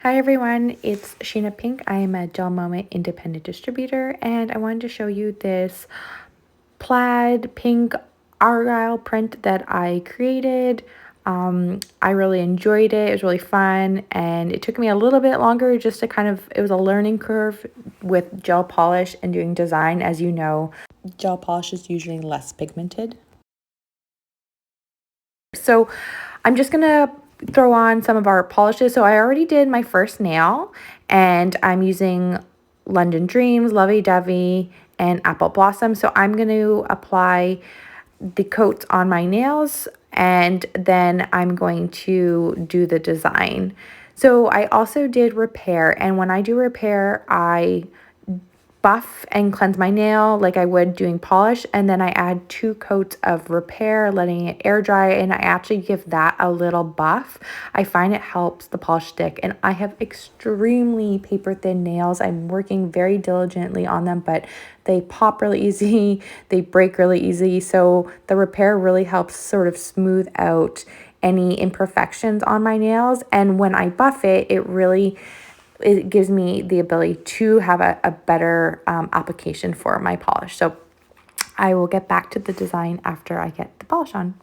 Hi everyone, it's Sheena Pink. I am a GelMoment independent distributor and I wanted to show you this plaid pink Argyle print that I created. I really enjoyed it. It was really fun and it took me a little bit longer just to it was a learning curve with gel polish and doing design. As you know, gel polish is usually less pigmented. So I'm just gonna throw on some of our polishes. So I already did my first nail and I'm using London Dreams, Lovee, Dovee, and Apple Blossom. So I'm going to apply the coats on my nails and then I'm going to do the design. So I also did repair, and when I do repair, I buff and cleanse my nail like I would doing polish, and then I add 2 coats of repair, letting it air dry, and I actually give that a little buff. I find it helps the polish stick, and I have extremely paper thin nails. I'm working very diligently on them, but they pop really easy, they break really easy, so the repair really helps sort of smooth out any imperfections on my nails. And when I buff it, it gives me the ability to have a better application for my polish. So I will get back to the design after I get the polish on.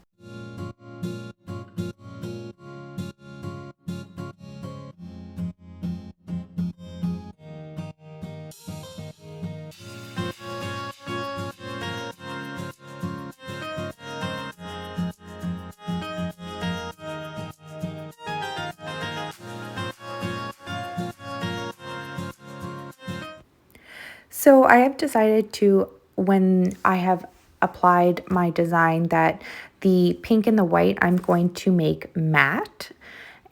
So I have decided to, when I have applied my design, that the pink and the white I'm going to make matte.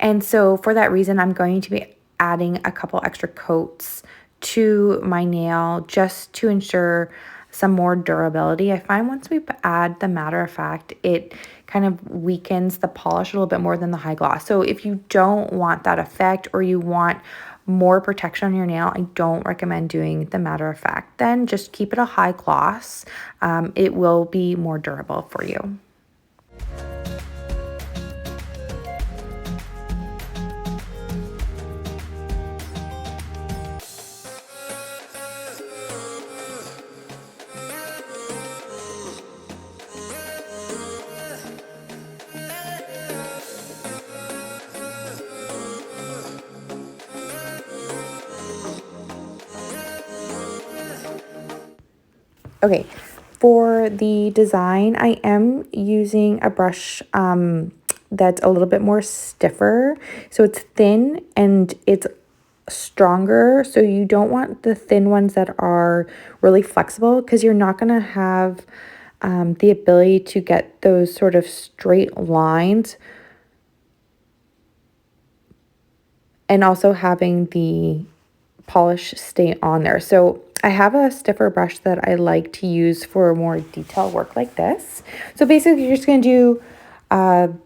And so for that reason, I'm going to be adding a couple extra coats to my nail just to ensure some more durability. I find once we add the matter of fact, it kind of weakens the polish a little bit more than the high gloss. So if you don't want that effect or you want more protection on your nail, I don't recommend doing the matter of fact. Then just keep it a high gloss. It will be more durable for you. Okay, for the design, I am using a brush that's a little bit more stiffer. So it's thin and it's stronger. So you don't want the thin ones that are really flexible because you're not going to have the ability to get those sort of straight lines. And also having the polish stay on there. So I have a stiffer brush that I like to use for more detailed work like this. So basically you're just going to do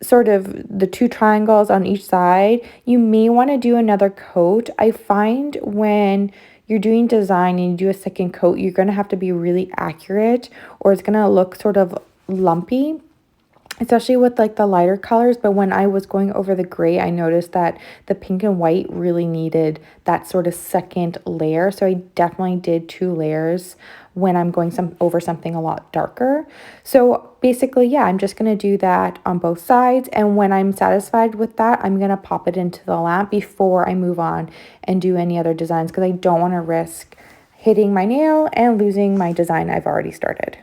sort of the 2 triangles on each side. You may want to do another coat. I find when you're doing design and you do a second coat, you're going to have to be really accurate or it's going to look sort of lumpy, especially with like the lighter colors. But when I was going over the gray, I noticed that the pink and white really needed that sort of second layer. So I definitely did 2 layers when I'm going over something a lot darker. So basically, yeah, I'm just going to do that on both sides. And when I'm satisfied with that, I'm going to pop it into the lamp before I move on and do any other designs, because I don't want to risk hitting my nail and losing my design I've already started.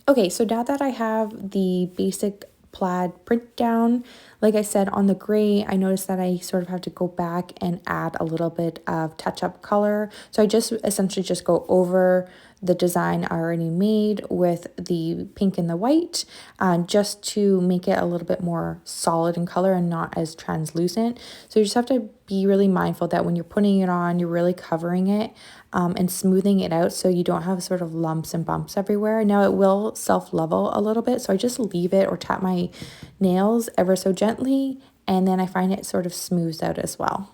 Okay, so now that I have the basic plaid print down, like I said on the gray, I noticed that I sort of have to go back and add a little bit of touch-up color. So I just essentially just go over the design I already made with the pink and the white, just to make it a little bit more solid in color and not as translucent. So you just have to be really mindful that when you're putting it on, you're really covering it and smoothing it out so you don't have sort of lumps and bumps everywhere. Now it will self-level a little bit, so I just leave it or tap my nails ever so gently, and then I find it sort of smooths out as well.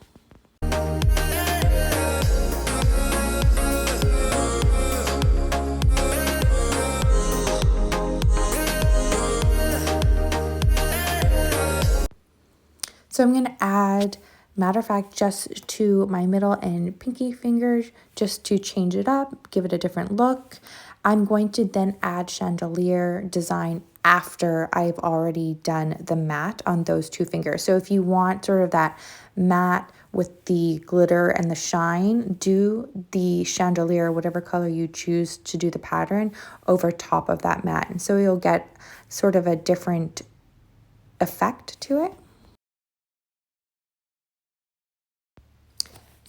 So I'm going to add, matter of fact, just to my middle and pinky fingers, just to change it up, give it a different look. I'm going to then add chandelier design after I've already done the matte on those two fingers. So if you want sort of that matte with the glitter and the shine, do the chandelier, whatever color you choose to do the pattern, over top of that matte. And so you'll get sort of a different effect to it.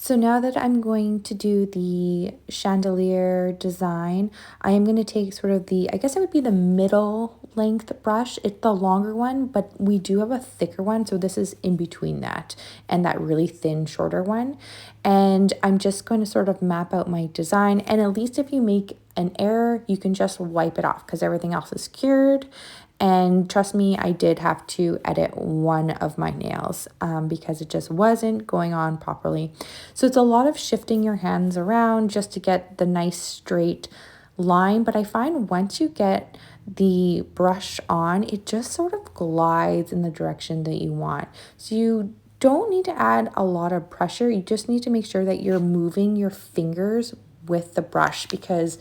So now that I'm going to do the chandelier design, I am going to take sort of the, I guess it would be the middle length brush. It's the longer one, but we do have a thicker one. So this is in between that and that really thin, shorter one. And I'm just going to sort of map out my design. And at least if you make an error, you can just wipe it off because everything else is cured. And trust me, I did have to edit one of my nails because it just wasn't going on properly. So it's a lot of shifting your hands around just to get the nice straight line. But I find once you get the brush on, it just sort of glides in the direction that you want. So you don't need to add a lot of pressure. You just need to make sure that you're moving your fingers with the brush, because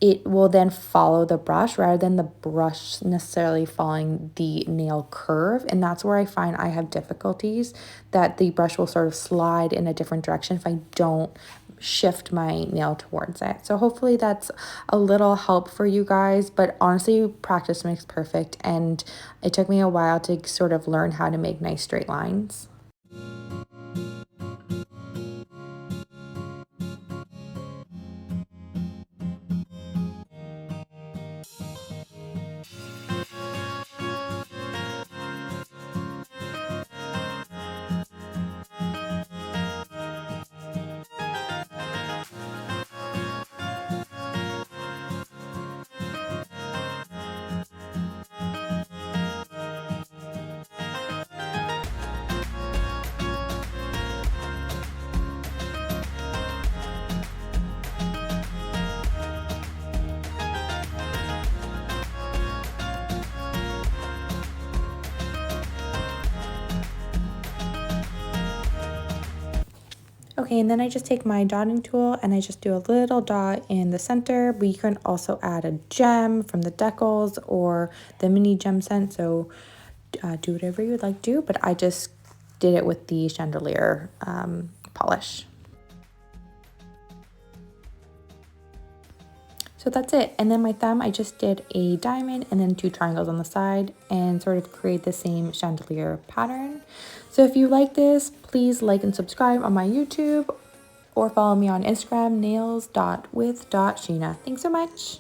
it will then follow the brush rather than the brush necessarily following the nail curve. And that's where I find I have difficulties, that the brush will sort of slide in a different direction if I don't shift my nail towards it. So hopefully that's a little help for you guys, but honestly, practice makes perfect. And it took me a while to sort of learn how to make nice straight lines. Okay, and then I just take my dotting tool and I just do a little dot in the center, but you can also add a gem from the decals or the mini gem scent. So do whatever you would like to do, but I just did it with the chandelier polish. So that's it. And then my thumb, I just did a diamond and then two triangles on the side and sort of create the same chandelier pattern. So if you like this, please like and subscribe on my YouTube or follow me on Instagram, Nails.with.sheena. Thanks so much.